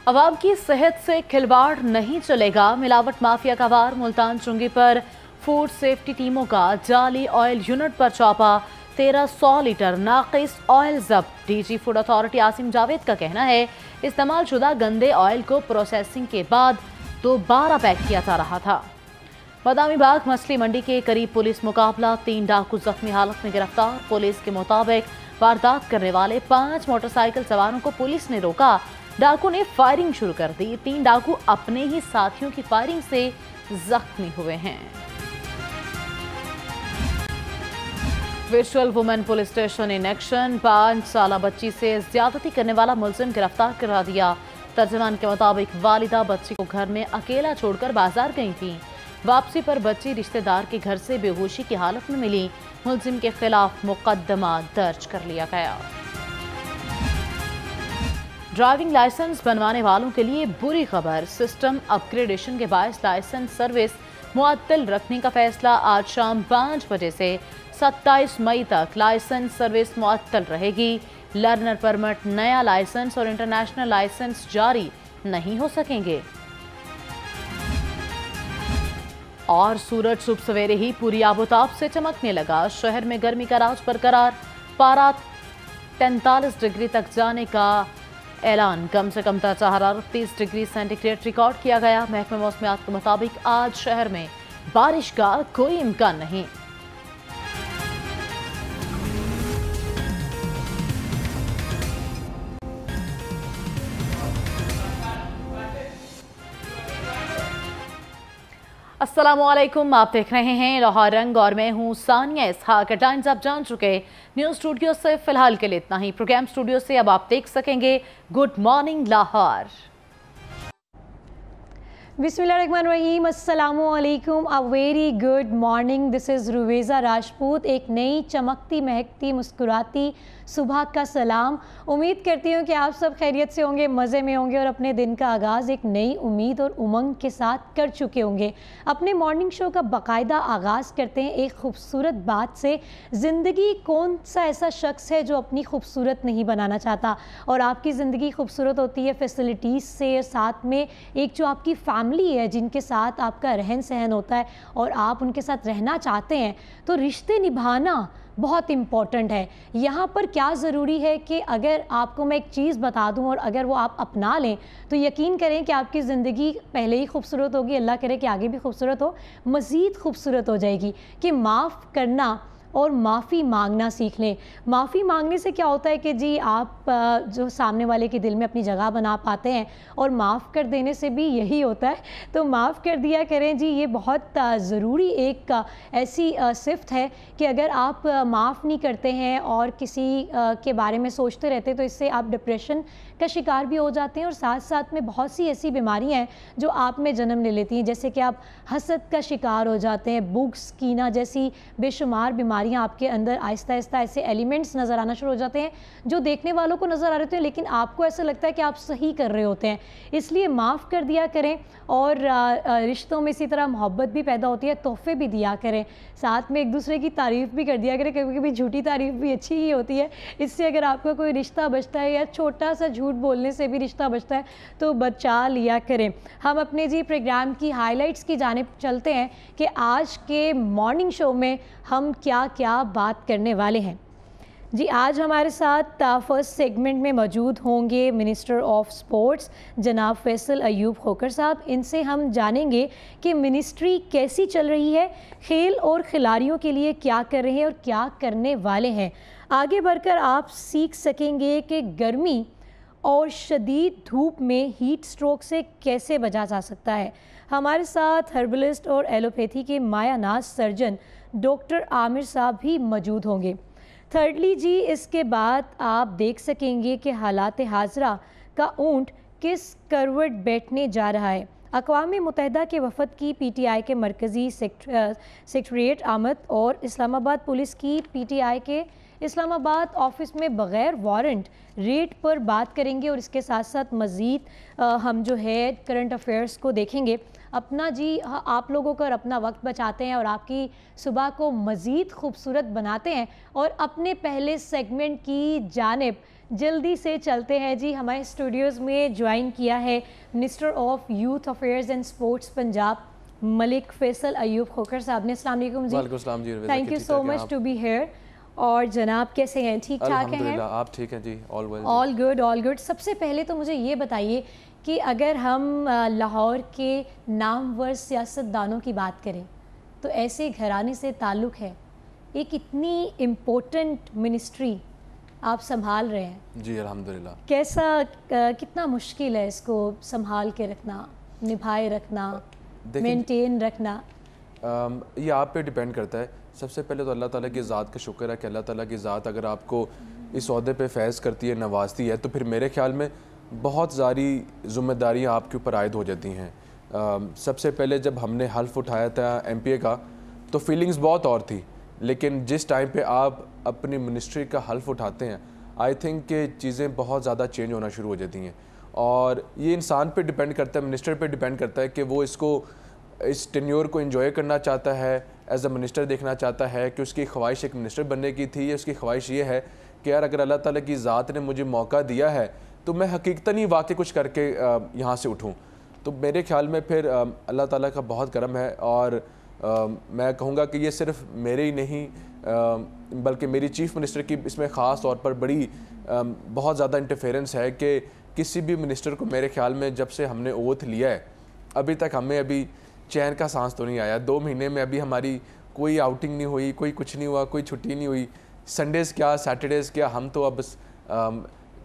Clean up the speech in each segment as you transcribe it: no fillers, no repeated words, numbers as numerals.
عوام کی صحت سے کھلواڑ نہیں چلے گا۔ ملاوٹ مافیا کا وار۔ ملتان چنگی پر فوڈ سیفٹی ٹیموں کا جعلی آئل یونٹ پر چھاپا۔ 1300 لیٹر ناقص آئل ضبط۔ D G food authority Asim Javed کا کہنا ہے استعمال شدہ گندے آئل کو پروسیسنگ کے بعد دوبارہ پیک کیا جا رہا تھا۔ بادامی باغ مچھلی منڈی کے قریب پولیس مقابلہ۔ 3 ڈاکو زخمی حالت میں گرفتار۔ پولیس کے مطابق واردات کرنے والے 5 موٹر سائیکل سواروں کو پولیس نے روکا۔ ڈاکو نے فائرنگ شروع کر دی۔ 3 ڈاکو اپنے ہی ساتھیوں کی فائرنگ سے زخمی ہوئے ہیں۔ Virtual woman police station in action. 5 سالہ بچی سے زیادتی کرنے والا ملزم گرفتار کرا دیا۔ ترجمان کے مطابق والدہ بچی کو گھر میں اکیلا چھوڑ کر بازار گئی تھیں۔ واپسی پر بچی رشتہ دار کے گھر سے بے ہوشی کی حالت میں ملی۔ ملزم کے خلاف مقدمہ درج کر لیا گیا۔ ڈرائیونگ لائسنس بنوانے والوں کے لیے بری خبر۔ سسٹم اپ گریڈیشن کے باعث لائسنس سروس معطل رکھنے کا فیصلہ۔ آج شام 5 بجے سے 27 مئی تک لائسنس سروس معطل رہے گی۔ لرنر پرمٹ، نیا لائسنس اور انٹرنیشنل لائسنس جاری نہیں ہو سکیں گے۔ اور سورج صبح سویرے ہی پوری آبوتاب سے چمکنے لگا۔ شہر میں گرمی کا راج برقرار۔ پارا 43 ڈگری تک جانے کا اعلان۔ کم سے کم درجہ حرارت 30 ڈگری سینٹی گریڈ ریکارڈ کیا گیا۔ محکمہ موسمیات کے مطابق آج شہر میں بارش کا کوئی امکان نہیں۔ السلام علیکم، آپ دیکھ رہے ہیں لاہور رنگ اور میں ہوں ثانیہ اسحاق۔ ٹائمز آپ جان چکے۔ نیوز اسٹوڈیو سے فی الحال کے لیے اتنا ہی۔ پروگرام اسٹوڈیو سے اب آپ دیکھ سکیں گے گڈ مارننگ لاہور۔ بسم اللہ الرحمن الرحیم۔ السلام علیکم، a very good morning. This is رویزہ Rajput. ایک نئی چمکتی مہکتی مسکراتی صبح کا سلام۔ امید کرتی ہوں کہ آپ سب خیریت سے ہوں گے، مزے میں ہوں گے اور اپنے دن کا آغاز ایک نئی امید اور امنگ کے ساتھ کر چکے ہوں گے۔ اپنے مارننگ شو کا باقاعدہ آغاز کرتے ہیں ایک خوبصورت بات سے۔ زندگی کون سا ایسا شخص ہے جو اپنی خوبصورت نہیں بنانا چاہتا؟ اور آپ کی زندگی خوبصورت ہوتی ہے فیسلٹیز سے، ساتھ میں ایک جو آپ کی فیملی ہے جن کے ساتھ آپ کا رہن سہن ہوتا ہے اور آپ ان کے ساتھ رہنا چاہتے ہیں، تو رشتے نبھانا بہت امپورٹنٹ ہے۔ یہاں پر کیا ضروری ہے کہ اگر آپ کو میں ایک چیز بتا دوں اور اگر وہ آپ اپنا لیں تو یقین کریں کہ آپ کی زندگی پہلے ہی خوبصورت ہوگی، اللہ کرے کہ آگے بھی خوبصورت ہو، مزید خوبصورت ہو جائے گی۔ کہ معاف کرنا اور معافی مانگنا سیکھ لیں۔ معافی مانگنے سے کیا ہوتا ہے کہ جی آپ جو سامنے والے کے دل میں اپنی جگہ بنا پاتے ہیں، اور معاف کر دینے سے بھی یہی ہوتا ہے، تو معاف کر دیا کریں جی۔ یہ بہت ضروری ایک ایسی صفت ہے کہ اگر آپ معاف نہیں کرتے ہیں اور کسی کے بارے میں سوچتے رہتے تو اس سے آپ ڈپریشن کا شکار بھی ہو جاتے ہیں، اور ساتھ ساتھ میں بہت سی ایسی بیماریاں ہیں جو آپ میں جنم لے لیتی ہیں، جیسے کہ آپ حسد کا شکار ہو جاتے ہیں، بغض، کینہ جیسی بے شمار بیماریاں آپ کے اندر آہستہ آہستہ ایسے ایلیمنٹس نظر آنا شروع ہو جاتے ہیں جو دیکھنے والوں کو نظر آ رہے ہوتے ہیں لیکن آپ کو ایسا لگتا ہے کہ آپ صحیح کر رہے ہوتے ہیں۔ اس لیے معاف کر دیا کریں، اور رشتوں میں اسی طرح محبت بھی پیدا ہوتی ہے، تحفے بھی دیا کریں، ساتھ میں ایک دوسرے کی تعریف بھی کر دیا کریں۔ کبھی کبھی جھوٹی تعریف بھی اچھی ہی ہوتی ہے، اس سے اگر آپ کا کوئی رشتہ بچتا ہے یا چھوٹا سا جھوٹ بولنے سے بھی رشتہ بچتا ہے تو بچا لیا کریں۔ ہم اپنے جی پروگرام کی ہائی لائٹس کی جانب چلتے ہیں کہ آج کے مارننگ شو میں ہم کیا کیا بات کرنے والے ہیں۔ جی آج ہمارے ساتھ فرسٹ سیگمنٹ میں موجود ہوں گے منسٹر آف سپورٹس جناب فیصل ایوب کھوکھر صاحب۔ ان سے ہم جانیں گے کہ منسٹری کیسی چل رہی ہے، کھیل اور کھلاڑیوں کے لیے کیا کر رہے ہیں اور کیا کرنے والے ہیں۔ آگے بڑھ کر آپ سیکھ سکیں گے کہ گرمی اور شدید دھوپ میں ہیٹ سٹروک سے کیسے بچا جا سکتا ہے۔ ہمارے ساتھ ہربلسٹ اور ایلوپیتھی کے مایہ ناز سرجن ڈاکٹر عامر صاحب بھی موجود ہوں گے۔ تھرڈلی جی اس کے بعد آپ دیکھ سکیں گے کہ حالات حاضرہ کا اونٹ کس کروٹ بیٹھنے جا رہا ہے۔ اقوام متحدہ کے وفد کی پی ٹی آئی کے مرکزی سیکریٹریٹ آمد اور اسلام آباد پولیس کی پی ٹی آئی کے اسلام آباد آفس میں بغیر وارنٹ ریڈ پر بات کریں گے، اور اس کے ساتھ ساتھ مزید ہم جو ہے کرنٹ افیئرس کو دیکھیں گے۔ اپنا جی آپ لوگوں کا اپنا وقت بچاتے ہیں اور آپ کی صبح کو مزید خوبصورت بناتے ہیں، اور اپنے پہلے سیگمنٹ کی جانب جلدی سے چلتے ہیں جی. ہمارے اسٹوڈیوز میں جوائن کیا ہے minister of youth affairs and sports Punjab Malik Faisal Ayub Khokhar صاحب نے. السلام علیکم جی. وعلیکم السلام جی. Thank you so much to be here. اور جناب کیسے ہیں؟ ٹھیک ٹھاک ہیں؟ الحمدللہ آپ ٹھیک ہیں جی؟ All good all good. سب سے پہلے تو مجھے یہ بتائیے کہ اگر ہم لاہور کے نامور سیاستدانوں کی بات کریں تو ایسے گھرانے سے تعلق ہے, ایک اتنی امپورٹنٹ منسٹری آپ سنبھال رہے ہیں جی الحمدللہ. کیسا کتنا مشکل ہے اس کو سنبھال کے رکھنا, نبھائے رکھنا, مینٹین رکھنا؟ یہ آپ پہ ڈیپینڈ کرتا ہے. سب سے پہلے تو اللہ تعالیٰ کی ذات کا شکر ہے کہ اللہ تعالیٰ کی ذات اگر آپ کو اس عہدے پہ فیض کرتی ہے, نوازتی ہے, تو پھر میرے خیال میں بہت ساری ذمہ داریاں آپ کے اوپر عائد ہو جاتی ہیں. سب سے پہلے جب ہم نے حلف اٹھایا تھا ایم پی اے کا تو فیلنگز بہت اور تھی, لیکن جس ٹائم پہ آپ اپنی منسٹری کا حلف اٹھاتے ہیں آئی تھنک کہ چیزیں بہت زیادہ چینج ہونا شروع ہو جاتی ہیں. اور یہ انسان پہ ڈیپینڈ کرتا ہے, منسٹر پہ ڈیپینڈ کرتا ہے کہ وہ اس ٹینیور کو انجوائے کرنا چاہتا ہے, ایز اے منسٹر دیکھنا چاہتا ہے, کہ اس کی خواہش ایک منسٹر بننے کی تھی, یا اس کی خواہش یہ ہے کہ یار اگر اللہ تعالیٰ کی ذات نے مجھے موقع دیا ہے تو میں حقیقتاً ہی واقعی کچھ کر کے یہاں سے اٹھوں. تو میرے خیال میں پھر اللہ تعالیٰ کا بہت کرم ہے. اور میں کہوں گا کہ یہ صرف میرے ہی نہیں بلکہ میری چیف منسٹر کی اس میں خاص طور پر بڑی بہت زیادہ انٹرفیرنس ہے کہ کسی بھی منسٹر کو میرے خیال میں جب سے ہم نے اوتھ لیا ہے ابھی تک ہمیں ابھی چین کا سانس تو نہیں آیا. 2 مہینے میں ابھی ہماری کوئی آؤٹنگ نہیں ہوئی, کوئی کچھ نہیں ہوا, کوئی چھٹی نہیں ہوئی, سنڈیز کیا سیٹرڈیز کیا, ہم تو اب بس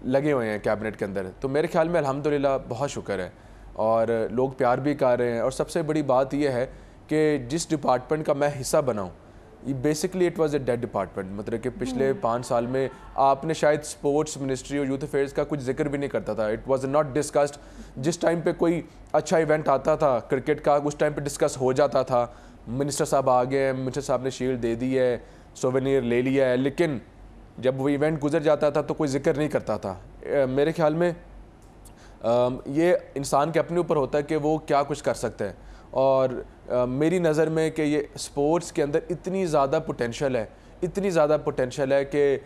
لگے ہوئے ہیں کیبنٹ کے اندر. تو میرے خیال میں الحمدللہ بہت شکر ہے اور لوگ پیار بھی کر رہے ہیں. اور سب سے بڑی بات یہ ہے کہ جس ڈپارٹمنٹ کا میں حصہ بنا ہوں یہ basically it was a dead department. مطلب کہ پچھلے 5 سال میں آپ نے شاید اسپورٹس منسٹری اور یوتھ افیئرس کا کچھ ذکر بھی نہیں کرتا تھا. It was not discussed. جس ٹائم پہ کوئی اچھا ایونٹ آتا تھا کرکٹ کا اس ٹائم پہ ڈسکس ہو جاتا تھا, منسٹر صاحب آ گئے ہیں, منسٹر صاحب نے شیلڈ دے دی ہے, سووینیر لے لیا ہے, لیکن جب وہ ایونٹ گزر جاتا تھا تو کوئی ذکر نہیں کرتا تھا. میرے خیال میں یہ انسان کے اپنے اوپر ہوتا ہے کہ وہ کیا کچھ کر سکتا ہے. اور میری نظر میں کہ یہ سپورٹس کے اندر اتنی زیادہ پوٹینشل ہے کہ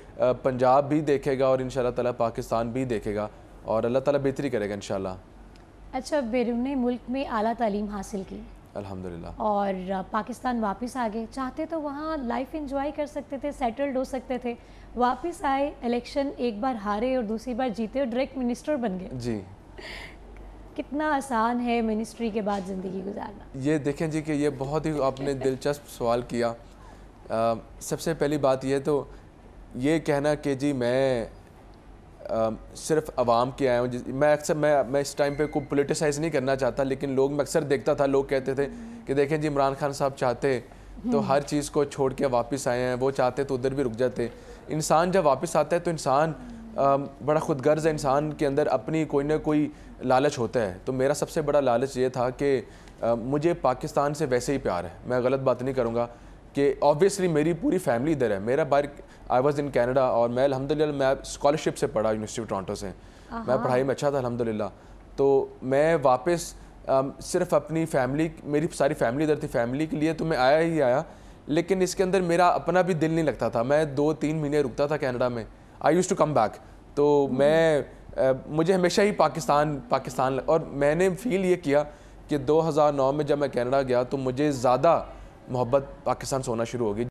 پنجاب بھی دیکھے گا اور انشاءاللہ تعالیٰ پاکستان بھی دیکھے گا اور اللہ تعالیٰ بہتری کرے گا انشاءاللہ. اچھا, بیرون ملک میں اعلیٰ تعلیم حاصل کی الحمدللہ اور پاکستان واپس آ گئے, چاہتے تو وہاں لائف انجوائے کر سکتے تھے, سیٹلڈ ہو سکتے تھے, واپس آئے, الیکشن ایک بار ہارے اور دوسری بار جیتے اور ڈائریکٹ منسٹر بن گئے. جی کتنا آسان ہے منسٹری کے بعد زندگی گزارنا؟ یہ دیکھیں جی کہ یہ بہت ہی آپ نے دلچسپ سوال کیا. سب سے پہلی بات یہ تو یہ کہنا کہ جی میں صرف عوام کے آیا ہوں. میں اکثر میں اس ٹائم پہ کوئی پولیٹیسائز نہیں کرنا چاہتا, لیکن لوگ میں اکثر دیکھتا تھا لوگ کہتے تھے کہ دیکھیں جی عمران خان صاحب چاہتے تو ہر چیز کو چھوڑ کے واپس آئے ہیں, وہ چاہتے تو ادھر بھی رک جاتے. انسان جب واپس آتا ہے تو انسان بڑا خود غرض ہے, انسان کے اندر اپنی کوئی نہ کوئی لالچ ہوتا ہے. تو میرا سب سے بڑا لالچ یہ تھا کہ مجھے پاکستان سے ویسے ہی پیار ہے. میں غلط بات نہیں کروں گا کہ آبویسلی میری پوری فیملی ادھر ہے. میرا باہر آئی واز ان کینیڈا اور میں الحمدللہ میں اسکالرشپ سے پڑھا یونیورسٹی آف ٹورانٹو سے. میں پڑھائی میں اچھا تھا الحمدللہ. تو میں واپس صرف اپنی فیملی, میری ساری فیملی ادھر تھی, فیملی کے لیے تو میں آیا ہی آیا, لیکن اس کے اندر میرا اپنا بھی دل نہیں لگتا تھا. میں 2-3 مہینے رکتا تھا کینیڈا میں. آئی یوز ٹو کم بیک. تو مجھے ہمیشہ ہی پاکستان اور میں نے فیل یہ کیا کہ 2009 میں جب میں کینیڈا گیا تو مجھے زیادہ محبت پاکستان سے ہونا شروع ہو گئی.